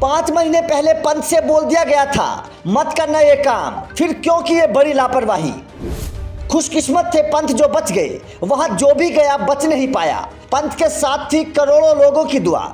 5 महीने पहले पंत से बोल दिया गया था मत करना ये काम, फिर क्यों की ये बड़ी लापरवाही। खुशकिस्मत थे पंत जो बच गए, वहां जो भी गया बच नहीं पाया। पंत के साथ थी करोड़ों लोगों की दुआ।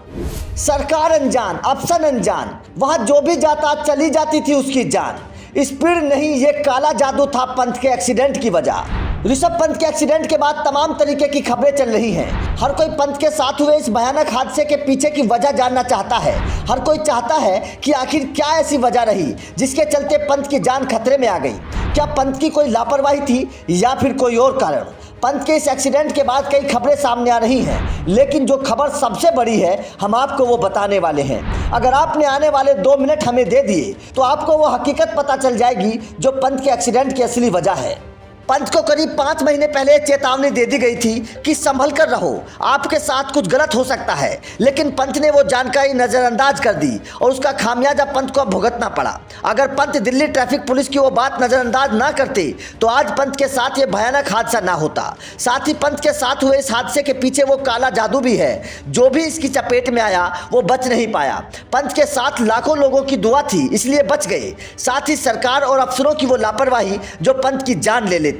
सरकार अनजान, अफसर अनजान, वहां जो भी जाता चली जाती थी उसकी जान। स्पीड नहीं, ये काला जादू था पंत के एक्सीडेंट की वजह। ऋषभ पंत के एक्सीडेंट के बाद तमाम तरीके की खबरें चल रही हैं। हर कोई पंत के साथ हुए इस भयानक हादसे के पीछे की वजह जानना चाहता है। हर कोई चाहता है कि आखिर क्या ऐसी वजह रही जिसके चलते पंत की जान खतरे में आ गई। क्या पंत की कोई लापरवाही थी या फिर कोई और कारण। पंत के इस एक्सीडेंट के बाद कई खबरें सामने आ रही हैं, लेकिन जो खबर सबसे बड़ी है हम आपको वो बताने वाले हैं। अगर आपने आने वाले 2 मिनट हमें दे दिए तो आपको वो हकीकत पता चल जाएगी जो पंत के एक्सीडेंट की असली वजह है। पंत को करीब 5 महीने पहले चेतावनी दे दी गई थी कि संभल कर रहो, आपके साथ कुछ गलत हो सकता है, लेकिन पंत ने वो जानकारी नज़रअंदाज कर दी और उसका खामियाजा पंत को भुगतना पड़ा। अगर पंत दिल्ली ट्रैफिक पुलिस की वो बात नज़रअंदाज ना करते तो आज पंत के साथ ये भयानक हादसा ना होता। साथ ही पंत के साथ हुए इस हादसे के पीछे वो काला जादू भी है। जो भी इसकी चपेट में आया वो बच नहीं पाया। पंत के साथ लाखों लोगों की दुआ थी, इसलिए बच गए। साथ ही सरकार और अफसरों की वो लापरवाही जो पंत की जान ले लेती।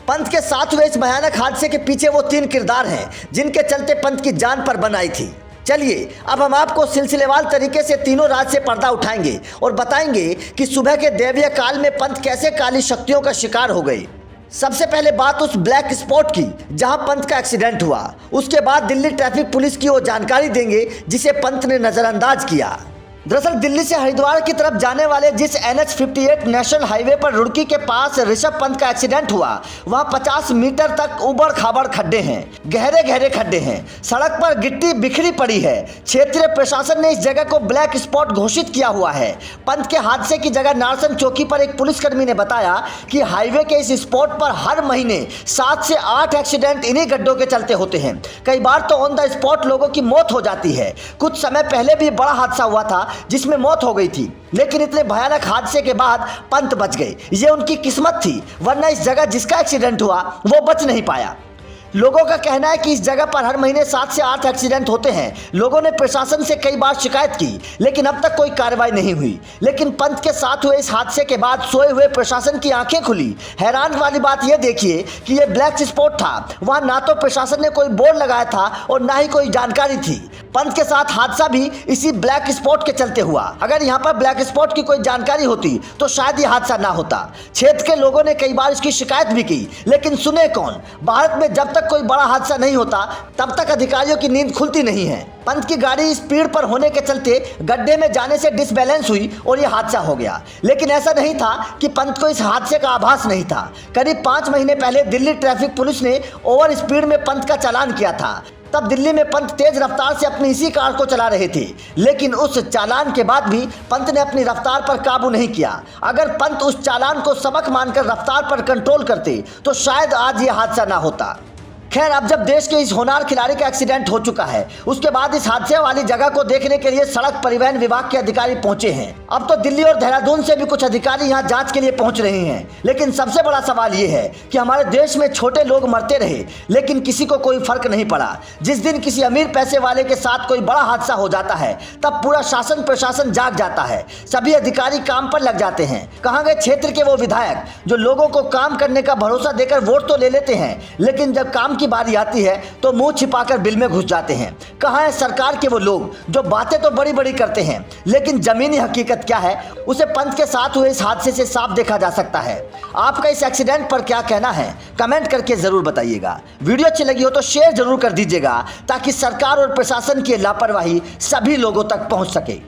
पंत के साथ हुए इस भयानक हादसे के पीछे वो 3 किरदार हैं जिनके चलते पंत की जान पर बन आई थी। चलिए अब हम आपको सिलसिलेवार तरीके से तीनों राज से पर्दा उठाएंगे और बताएंगे कि सुबह के दैवीय काल में पंत कैसे काली शक्तियों का शिकार हो गए। सबसे पहले बात उस ब्लैक स्पॉट की जहां पंत का एक्सीडेंट हुआ। उसके बाद दिल्ली ट्रैफिक पुलिस की वो जानकारी देंगे जिसे पंत ने नज़रअंदाज किया। दरअसल दिल्ली से हरिद्वार की तरफ जाने वाले जिस NH-58 नेशनल हाईवे पर रुड़की के पास ऋषभ पंत का एक्सीडेंट हुआ, वहां 50 मीटर तक उबड़ खाबड़ खड्डे हैं, गहरे गहरे खड्डे हैं। सड़क पर गिट्टी बिखरी पड़ी है। क्षेत्रीय प्रशासन ने इस जगह को ब्लैक स्पॉट घोषित किया हुआ है। पंत के हादसे की जगह नारसन चौकी पर एक पुलिसकर्मी ने बताया कि हाईवे के इस स्पॉट पर हर महीने 7 से 8 एक्सीडेंट इन्हीं गड्ढों के चलते होते हैं। कई बार तो ऑन द स्पॉट लोगों की मौत हो जाती है। कुछ समय पहले भी बड़ा हादसा हुआ था जिसमें मौत हो गई थी, लेकिन इतने भयानक हादसे के बाद पंत बच गए। ये उनकी किस्मत थी, वरना इस जगह जिसका एक्सीडेंट हुआ वो बच नहीं पाया। लोगों का कहना है कि इस जगह पर हर महीने 7 से 8 एक्सीडेंट होते हैं। लोगों ने प्रशासन से कई बार शिकायत की, लेकिन अब तक कोई कार्रवाई नहीं हुई। लेकिन पंत के साथ हुए इस हादसे के बाद सोए हुए प्रशासन की आंखें खुली। हैरान वाली बात यह देखिए कि यह ब्लैक स्पॉट था। वहां ना तो प्रशासन ने कोई बोर्ड लगाया था और ना ही कोई जानकारी थी। पंत के साथ हादसा भी इसी ब्लैक स्पॉट के चलते हुआ। अगर यहाँ पर ब्लैक स्पॉट की कोई जानकारी होती तो शायद ये हादसा ना होता। क्षेत्र के लोगों ने कई बार इसकी शिकायत भी की, लेकिन सुने कौन। भारत में जब तक कोई बड़ा हादसा नहीं होता तब तक अधिकारियों की नींद खुलती नहीं है। पंत की गाड़ी स्पीड पर होने के चलते गड्ढे में जाने से डिसबैलेंस हुई और यह हादसा हो गया। लेकिन ऐसा नहीं था कि पंत को इस हादसे का आभास नहीं था। करीब 5 महीने पहले दिल्ली ट्रैफिक पुलिस ने ओवर स्पीड में पंत का चालान किया था। तब दिल्ली में पंत तेज रफ्तार से अपनी इसी कार को चला रहे थे, लेकिन उस चालान के बाद भी पंत ने अपनी रफ्तार पर काबू नहीं किया। अगर पंत उस चालान को सबक मानकर रफ्तार पर कंट्रोल करते तो शायद आज ये हादसा ना होता। खैर, अब जब देश के इस होनहार खिलाड़ी का एक्सीडेंट हो चुका है, उसके बाद इस हादसे वाली जगह को देखने के लिए सड़क परिवहन विभाग के अधिकारी पहुंचे हैं। अब तो दिल्ली और देहरादून से भी कुछ अधिकारी यहां जांच के लिए पहुंच रहे हैं। लेकिन सबसे बड़ा सवाल ये है कि हमारे देश में छोटे लोग मरते रहे, लेकिन किसी को कोई फर्क नहीं पड़ा। जिस दिन किसी अमीर पैसे वाले के साथ कोई बड़ा हादसा हो जाता है, तब पूरा शासन प्रशासन जाग जाता है। सभी अधिकारी काम पर लग जाते हैं। कहाँ गए क्षेत्र के वो विधायक जो लोगों को काम करने का भरोसा देकर वोट तो ले लेते हैं, लेकिन जब काम की बारी आती है तो मुंह छिपाकर बिल में घुस जाते हैं। कहां है सरकार के वो लोग जो बातें तो बड़ी बड़ी करते हैं, लेकिन जमीनी हकीकत क्या है उसे पंत के साथ हुए इस हादसे से साफ देखा जा सकता है। आपका इस एक्सीडेंट पर क्या कहना है, कमेंट करके जरूर बताइएगा। वीडियो अच्छी लगी हो तो शेयर जरूर कर दीजिएगा ताकि सरकार और प्रशासन की लापरवाही सभी लोगों तक पहुंच सके।